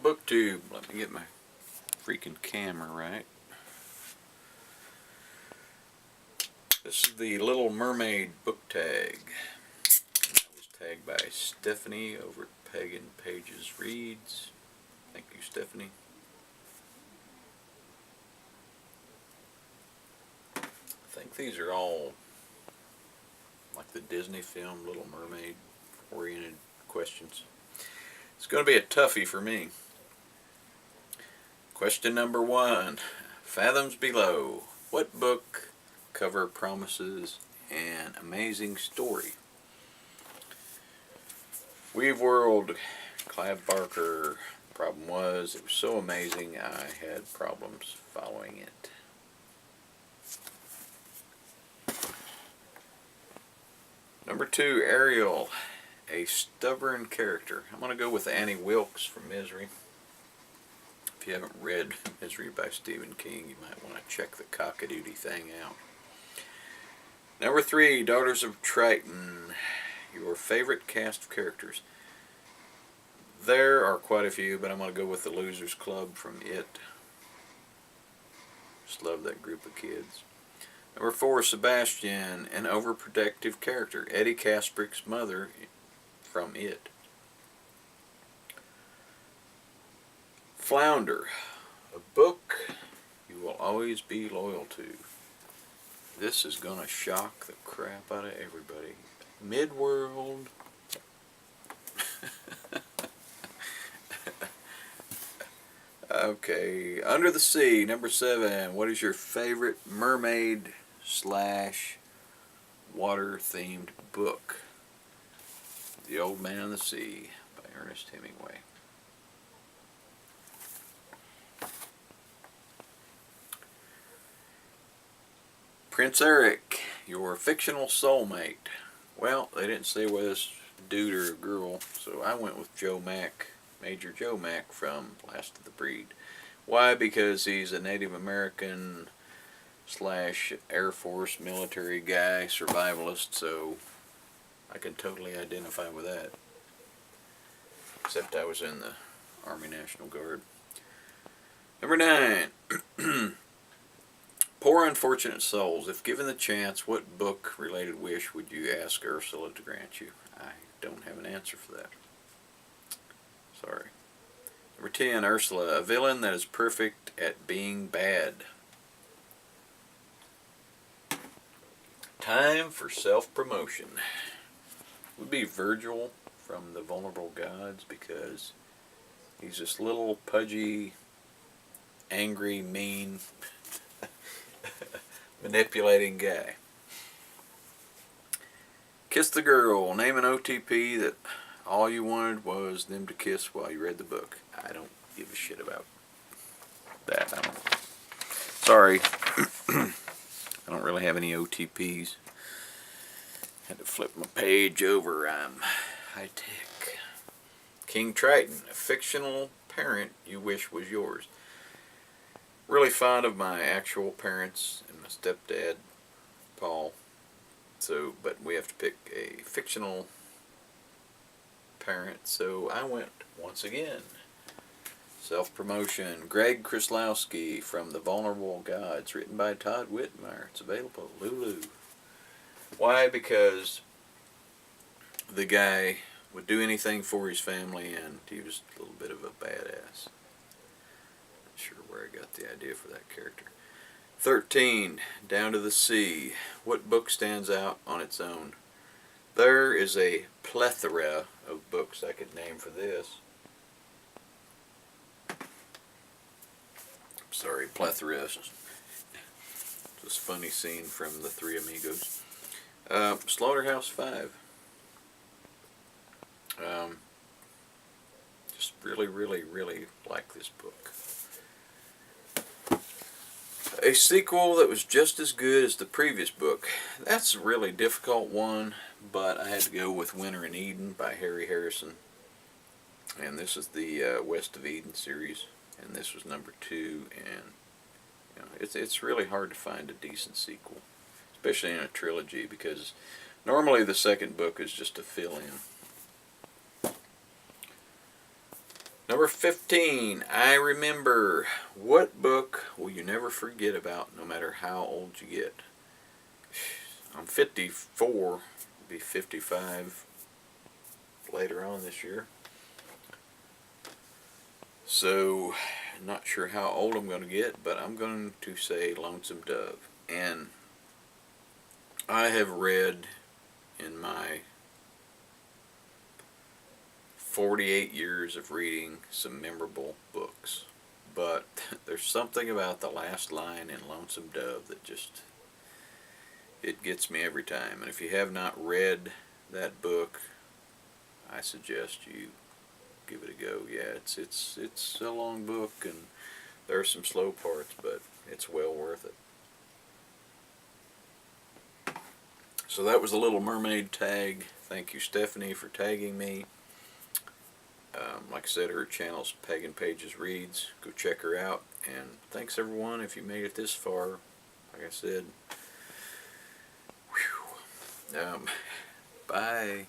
booktube. Let me get my freaking camera right. This is the Little Mermaid Book Tag. That was tagged by Stephanie over at PaganPagesReads. Thank you, Stephanie. I think these are all like the Disney film Little Mermaid oriented questions. It's going to be a toughie for me. Question number 1. Fathoms Below. What book cover promises an amazing story? Weave World, Clive Barker. Problem was, it was so amazing I had problems following it. Number 2, Ariel, a stubborn character. I'm going to go with Annie Wilkes from Misery. If you haven't read Misery by Stephen King, you might want to check the cock-a-doodle thing out. Number 3, Daughters of Triton, your favorite cast of characters. There are quite a few, but I'm going to go with the Losers Club from It. Just love that group of kids. Number 4, Sebastian, an overprotective character. Eddie Kasprick's mother from It. Flounder, a book you will always be loyal to. This is going to shock the crap out of everybody. Midworld. Okay, Under the Sea, number 7. What is your favorite mermaid / water themed book? The Old Man and the Sea by Ernest Hemingway. Prince Eric, your fictional soulmate. Well, they didn't say whether it's dude or a girl, so I went with Joe Mack, Major Joe Mack from Last of the Breed. Why? Because he's a Native American / Air Force military guy, survivalist, so I can totally identify with that. Except I was in the Army National Guard. Number 9. Poor Unfortunate Souls. If given the chance, what book-related wish would you ask Ursula to grant you? I don't have an answer for that. Sorry. Number 10, Ursula. A villain that is perfect at being bad. Time for self-promotion. Would be Virgil from The Vulnerable Gods, because he's this little pudgy, angry, mean, manipulating guy. Kiss the Girl. Name an OTP that all you wanted was them to kiss while you read the book. I don't give a shit about that. Sorry. I don't really have any OTPs. Had to flip my page over. I'm high tech. King Triton. A fictional parent you wish was yours. Really fond of my actual parents and my stepdad, Paul. But we have to pick a fictional parent, so I went once again. Self-promotion. Greg Krislowski from The Vulnerable Gods, written by Todd Whitmire. It's available at Lulu. Why? Because the guy would do anything for his family, and he was a little bit of a badass. Not sure where I got the idea for that character. 13, Down to the Sea. What book stands out on its own? There is a plethora of books I could name for this. Sorry, plethora. It's this funny scene from The Three Amigos. Slaughterhouse 5. Just really, really, really like this book. A sequel that was just as good as the previous book. That's a really difficult one, but I had to go with Winter in Eden by Harry Harrison. And this is the West of Eden series, and this was number 2. And it's really hard to find a decent sequel, especially in a trilogy, because normally the second book is just a fill-in. Number 15, I remember. What book will you never forget about no matter how old you get? I'm 54, be 55 later on this year. So, not sure how old I'm going to get, but I'm going to say Lonesome Dove. And I have read in my 48 years of reading some memorable books, but there's something about the last line in Lonesome Dove that just, it gets me every time. And if you have not read that book, I suggest you give it a go. Yeah, it's a long book and there are some slow parts, but it's well worth it. So that was the Little Mermaid tag. Thank you, Stephanie, for tagging me. Like I said, her channel's PaganPagesReads. Go check her out. And thanks, everyone, if you made it this far. Like I said, whew, bye.